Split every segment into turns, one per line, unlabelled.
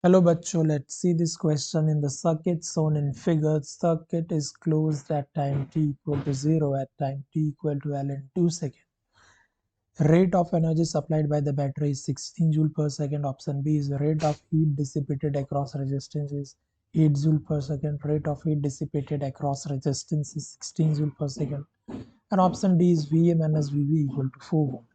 Hello बच्चों, let's see this question in the circuit shown in figure. Circuit is closed at time t equal to 0 at time t equal to L in 2 seconds. Rate of energy supplied by the battery is 16 joule per second. Option B is the rate of heat dissipated across resistance is 8 joule per second. Rate of heat dissipated across resistance is 16 joule per second. And option D is VA minus VB equal to 4 volt.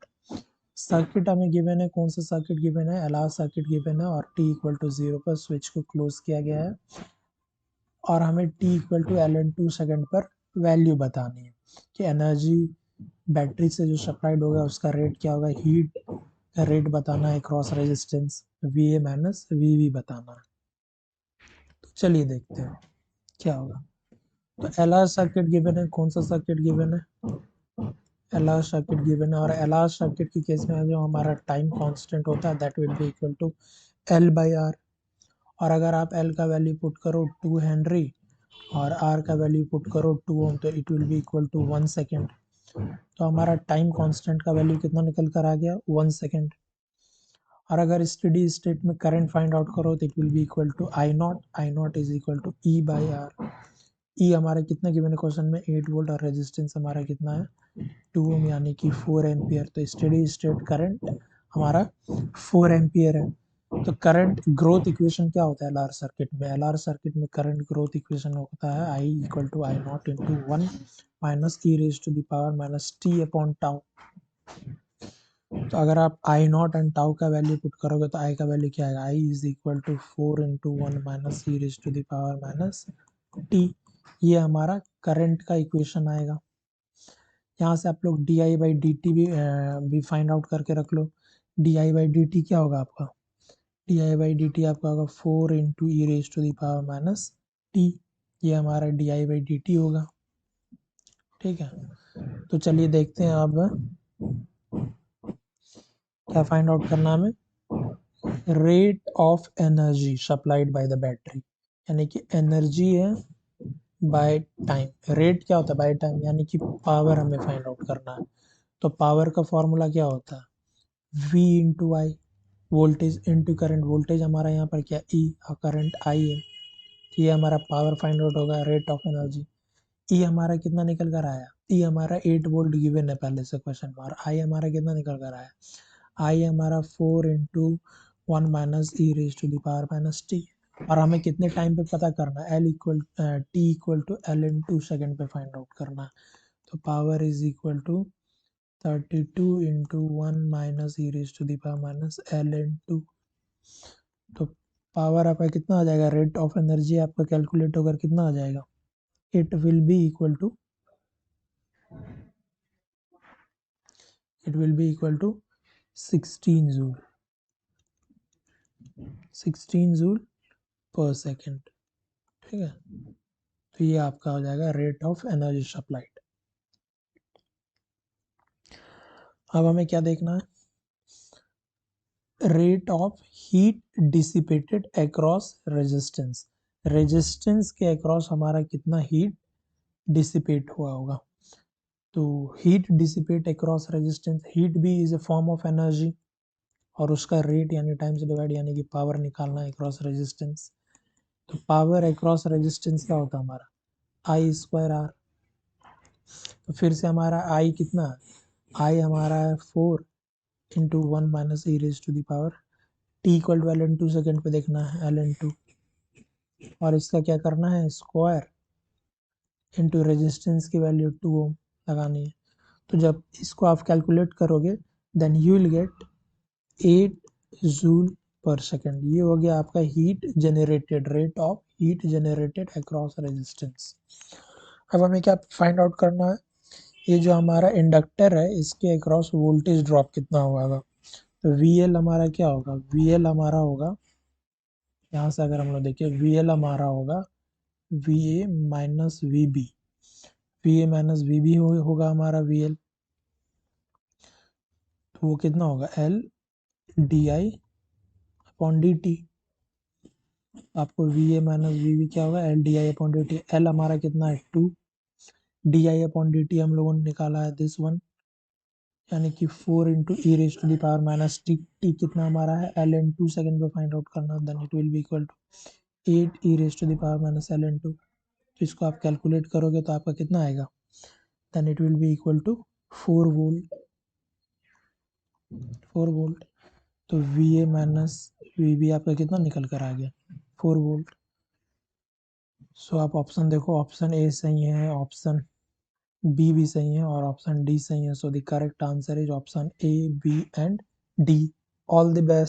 Circuit हमें given है, कौन सा circuit given है? LR circuit given है और t equal to 0 पर switch को close किया गया है और हमें t equal to L N 2 second पर वैल्यू बतानी है कि एनर्जी बैटरी से जो सप्लाइड होगा उसका रेट क्या होगा, हीट का रेट बताना है across resistance V A minus V V बताना है। तो चलिए देखते हैं क्या होगा। तो एल आर सर्किट गिवन है, कौन सा सर्किट गिवन है? एलआर सर्किट गिवन है और एलआर सर्किट की केस में जो हमारा टाइम कांस्टेंट होता है that will be equal to L by R. और अगर आप एल का वैल्यू पुट करो 2 हेनरी और आर का वैल्यू पुट करो 2 ओम तो it will be equal to 1 second. तो हमारा टाइम कांस्टेंट का वैल्यू कितना निकल कर आ गया, 1 सेकेंड। और अगर स्टडी स्टेट में करंट फाइंड आउट करो तो it will be equal to I not is equal to E by R. E हमारा कितना गिवन है क्वेश्चन में, 8 वोल्ट और रेजिस्टेंस हमारा कितना है, 2 ओम यानी कि 4 एम्पियर। तो स्टेडी स्टेट करंट हमारा 4 एम्पियर है। तो करंट ग्रोथ इक्वेशन क्या होता है एलआर सर्किट में? एलआर सर्किट में करंट ग्रोथ इक्वेशन होता है I equal to I not into 1 minus E raise to the power minus t upon tau. तो अगर आप आई नॉट एंड टाउ का वैल्यू पुट करोगे तो आई का वैल्यू क्या आएगा, I is equal to 4 into 1 minus E raise to the power minus t. ये हमारा करंट का इक्वेशन आएगा। यहाँ से आप लोग D I by D T भी फाइंड आउट करके रख लो। D I by D T क्या होगा आपका, D I by D T आपका होगा 4 into E raise to the power minus t. ये हमारा D I by D T होगा। ठीक है, तो चलिए देखते हैं अब क्या फाइंड आउट करना हमें। Rate of energy supplied by the battery, यानी कि एनर्जी है बाय टाइम। रेट क्या होता है, बाय टाइम, यानी कि पावर हमें फाइंड आउट करना है। तो पावर का फॉर्मूला क्या होता है, V इंटू आई, वोल्टेज इंटू करंट। वोल्टेज हमारा यहाँ पर क्या E और करंट I है। तो ये हमारा पावर फाइंड आउट होगा, रेट ऑफ एनर्जी। E हमारा कितना निकल कर आया, E हमारा 8 वोल्ट गिवन है पहले से क्वेश्चन में, और I हमारा कितना निकल कर आया, I हमारा 4 into 1 minus E raise to the power minus t. और हमें कितने टाइम पे पता करना है, L equal T equal to L in 2 second पे फाइंड आउट करना है। तो power is equal to 32 into 1 minus E raise to the power minus L in 2। तो पावर आपका कितना आ जाएगा, रेट ऑफ एनर्जी आपका कैलकुलेट होकर कितना आ जाएगा, it will be equal to 16 joule, 16 joule पर सेकेंड। ठीक है, तो ये आपका हो जाएगा रेट ऑफ एनर्जी सप्लाइड। अब हमें क्या देखना है, rate of heat dissipated across resistance. Resistance के अक्रॉस हमारा कितना हीट डिसिपेट हुआ होगा। तो heat dissipate across resistance, heat भी is a form of energy और उसका रेट यानी टाइम से डिवाइड यानी कि पावर निकालना है अक्रॉस रेजिस्टेंस। तो पावर अक्रॉस रेजिस्टेंस क्या होता है हमारा, आई स्क्वायर आर। तो फिर से हमारा आई कितना, आई हमारा है 4 into 1 minus E raise to the power T equal to L N 2 second पे देखना है एल एन 2, और इसका क्या करना है, स्क्वायर इंटू रेजिस्टेंस की वैल्यू 2 ओम लगानी है। तो जब इसको आप कैलकुलेट करोगे then you will get 8 joule पर सेकेंड। ये हो गया आपका heat generated, rate of heat generated across resistance. अब हमें क्या फाइंड आउट करना है, ये जो हमारा इंडक्टर है इसके अक्रॉस वोल्टेज ड्रॉप कितना होगा। तो वी एल हमारा क्या होगा, वी एल हमारा होगा, यहाँ से अगर हम लोग देखिए वी एल हमारा होगा V A minus V B, V A minus V B होगा हमारा वी एल। तो वो कितना होगा, L D I upon D T. आपको V A minus V B क्या होगा, L D I upon D T. L हमारा कितना है 2, D I upon D T हम लोगों ने निकाला है दिस वन, यानी कि 4 into E raise to the power minus T, T कितना हमारा है एल एन 2 सेकेंड पे फाइंड आउट करना, then it will be equal to 8 E raise to the power minus L N 2। तो इसको आप कैलकुलेट करोगे तो आपका कितना आएगा, then it will be equal to 4 volt, 4 volt. तो V A minus V B आपका कितना निकल कर आ गया, 4 वोल्ट। सो आप ऑप्शन देखो, ऑप्शन ए सही है, ऑप्शन बी भी सही है और ऑप्शन डी सही है। So the correct answer is option A, B and D. All the best.